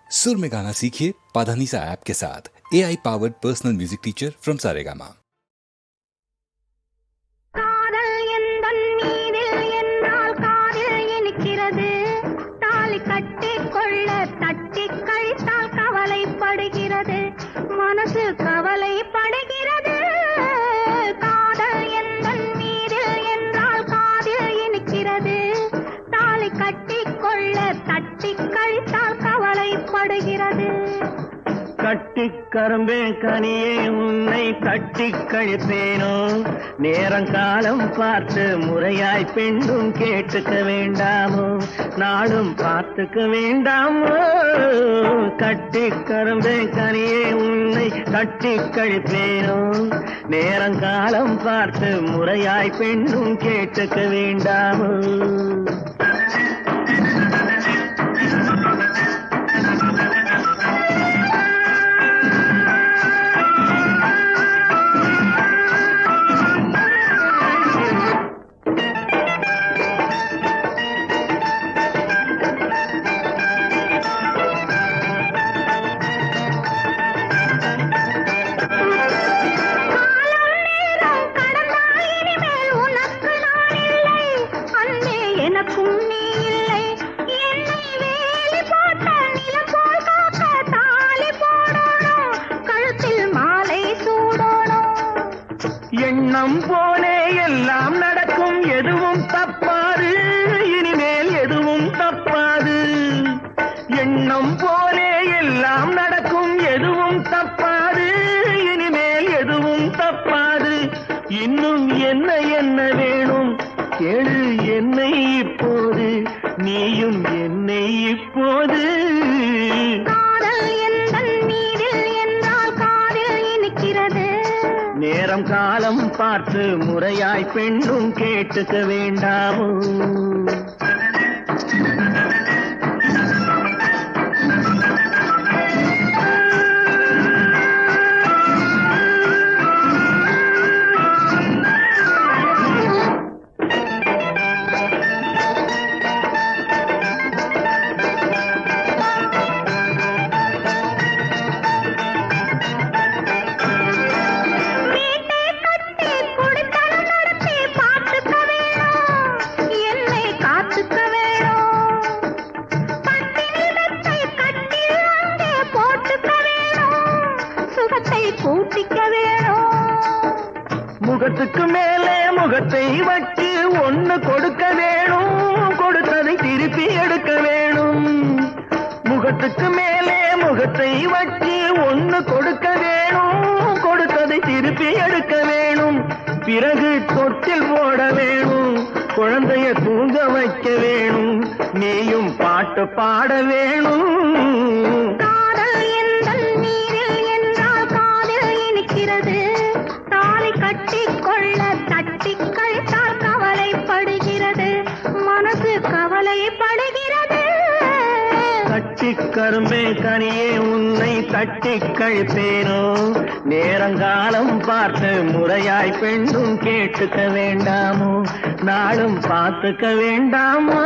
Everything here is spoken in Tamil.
सुर में गाना सीखिए पाधानीसा ऐप के साथ। AI powered personal music teacher from Saregama. மனசு கவலைப்படுகிறது. காதல் எந்தன் மீதில் என்றால் காதில் இனிக்கிறது. தாலி கட்டிக்கொள்ள தட்டி கழித்தால் கவலைப்படுகிறது. கட்டிக் கரும்பே கனியே உன்னை தட்டிக் கழிப்பேனோ, நேரங்காலம் பார்த்து முறையாய் பெண்ணும் கேட்டுக்க வேண்டாமோ, நாளும் பார்த்துக்க வேண்டாமோ. கட்டிக் கரும்பே கனியே உன்னை தட்டிக் கழிப்பேனோ, நேரங்காலம் பார்த்து முறையாய் பெண்ணும் கேட்டுக்க வேண்டாமோ. எண்ணம் போலே எல்லாம் நடக்கும், எதுவும் தப்பாது, இனிமேல் எதுவும் தப்பாது. எண்ணம் போலே எல்லாம் நடக்கும், எதுவும் தப்பாது, இனிமேல் எதுவும் தப்பாது. இன்னும் என்ன என்ன வேணும் கேளு என்னை இப்போது, நீயும் என்னை இப்போது. நேரம் காலம் பார்த்து முறையாய் பெண்ணும் கேட்டுக்க வேண்டாமோ. முகத்துக்கு மேலே முகத்தை வச்சு ஒண்ணு கொடுக்க வேணும், கொடுத்ததை திருப்பி எடுக்க வேணும். முகத்துக்கு மேலே முகத்தை வச்சு ஒண்ணு கொடுக்க வேணும், கொடுத்ததை திருப்பி எடுக்க வேணும். பிறகு தொட்டில் போட வேணும், குழந்தைய தூங்க வைக்க வேணும், நீயும் பாட்டு பாட வேணும். கட்டிக்கொள்ள தட்டி கழித்தால் கவலைப்படுகிறது, மனசு கவலைப்படுகிறது. கட்டிக் கரும்பே கனியே உன்னை தட்டிக் கழிப்பேனோ, நேரங்காலம் பார்த்து முறையாய் பெண்ணும் கேட்டுக்க வேண்டாமோ, நாளும் பார்த்துக்க வேண்டாமோ.